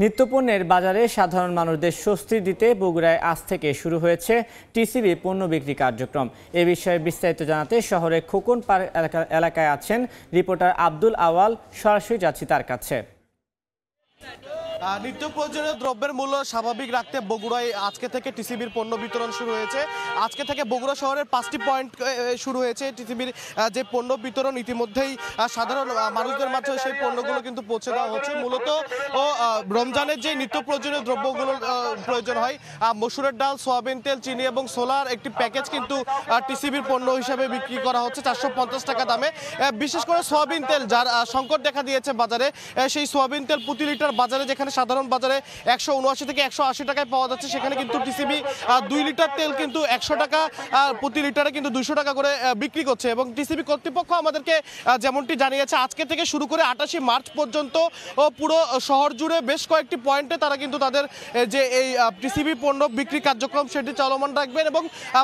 নিত্যপণ্যের বাজারে সাধারণ মানুষদের স্বস্তি দিতে বগুড়ায় আজ থেকে শুরু হয়েছে টিসিবি পণ্য বিক্রি কার্যক্রম। এ বিষয়ে বিস্তারিত জানাতে শহরের খোকন পার্ক এলাকায় আছেন রিপোর্টার আব্দুল আওয়াল। সরাসরি যাচ্ছি তার কাছে। নিত্য প্রয়োজনীয় দ্রব্যের মূল্য স্বাভাবিক রাখতে বগুড়ায় আজকে থেকে টিসিবির পণ্য বিতরণ শুরু হয়েছে। আজকে থেকে বগুড়া শহরের 5টি পয়েন্ট শুরু হয়েছে টিসিবির যে পণ্য বিতরণ। ইতিমধ্যেই সাধারণ মানুষদের মাঝে সেই পণ্যগুলো কিন্তু পৌঁছে দেওয়া হচ্ছে। মূলত রমজানের যে নিত্য প্রয়োজনীয় দ্রব্যগুলোর প্রয়োজন হয়, মসুরের ডাল, সয়াবিন তেল, চিনি এবং সোলার একটি প্যাকেজ কিন্তু টিসিবির পণ্য হিসাবে বিক্রি করা হচ্ছে 450 টাকা দামে। বিশেষ করে সয়াবিন তেল, যার সংকট দেখা দিয়েছে বাজারে, সেই সয়াবিন তেল প্রতি লিটার বাজারে যেখানে সাধারণ বাজারে 179 থেকে 180 টাকায় পাওয়া যাচ্ছে, সেখানে কিন্তু টিসিবি 2 লিটার তেল কিন্তু 100 টাকা প্রতি লিটারে কিন্তু 200 টাকা করে বিক্রি করছে। এবং টিসিবি কর্তৃপক্ষ আমাদেরকে যেমনটি জানিয়েছে, আজকে থেকে শুরু করে 28 মার্চ পর্যন্ত পুরো শহর জুড়ে বেশ কয়েকটি পয়েন্টে তারা কিন্তু তাদের যে এই টিসিবি পণ্য বিক্রি কার্যক্রম সেটি চলমান রাখবেন। এবং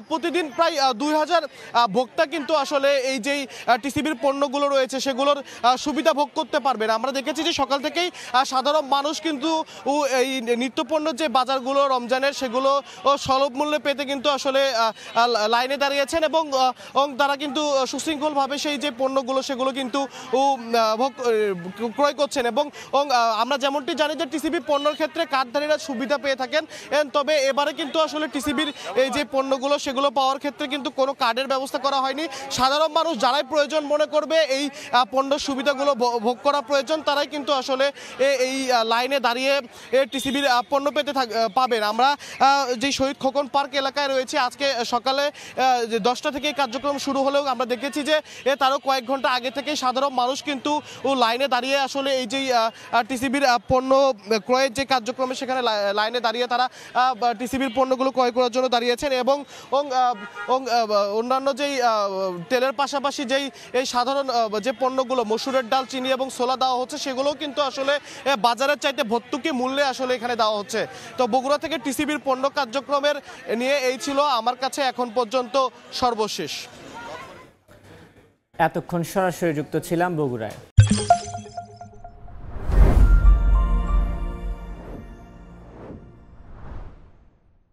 প্রতিদিন প্রায় 2000 ভোক্তা কিন্তু আসলে এই যেই টিসিবির পণ্যগুলো রয়েছে সেগুলোর সুবিধা ভোগ করতে পারবেন। আমরা দেখেছি যে সকাল থেকেই সাধারণ মানুষ কিন্তু এই নিত্যপণ্য যে বাজারগুলো রমজানের, সেগুলো সুলভ মূল্যে পেতে কিন্তু আসলে লাইনে দাঁড়িয়েছেন এবং তারা কিন্তু সুশৃঙ্খলভাবে সেই যে পণ্যগুলো সেগুলো কিন্তু ক্রয় করছেন। এবং আমরা যেমনটি জানি যে টিসিবি পণ্যের ক্ষেত্রে কার্ডধারীরা সুবিধা পেয়ে থাকেন, তবে এবারে কিন্তু আসলে টিসিবির এই যে পণ্যগুলো সেগুলো পাওয়ার ক্ষেত্রে কিন্তু কোনো কার্ডের ব্যবস্থা করা হয়নি। সাধারণ মানুষ যারাই প্রয়োজন মনে করবে এই পণ্য সুবিধাগুলো ভোগ করা প্রয়োজন, তারাই কিন্তু আসলে এই লাইনে দাঁড়িয়ে টিসিবির পণ্য পাবেন। আমরা যে শহীদ খোকন পার্ক এলাকায় রয়েছে, আজকে সকালে 10টা থেকে কার্যক্রম শুরু হলেও আমরা দেখেছি যে তারও কয়েক ঘন্টা আগে থেকে সাধারণ মানুষ কিন্তু লাইনে দাঁড়িয়ে আসলে এই যে টিসিবির পণ্য ক্রয়ের যে কার্যক্রমে সেখানে লাইনে দাঁড়িয়ে তারা টিসিবির পণ্যগুলো ক্রয় করার জন্য দাঁড়িয়েছেন। এবং অন্যান্য যেই তেলের পাশাপাশি যেই এই সাধারণ যে পণ্যগুলো মসুরের ডাল, চিনি এবং সোলা দেওয়া হচ্ছে, সেগুলোও কিন্তু আসলে বাজারের চাইতে ভর্তুকি মূল্যে আসলে এখানে দেওয়া হচ্ছে। তো বগুড়া থেকে টিসিবির পণ্য কার্যক্রমের নিয়ে এই ছিল আমার কাছে এখন পর্যন্ত সর্বশেষ। এতক্ষণ সরাসরি যুক্ত ছিলাম বগুড়ায়।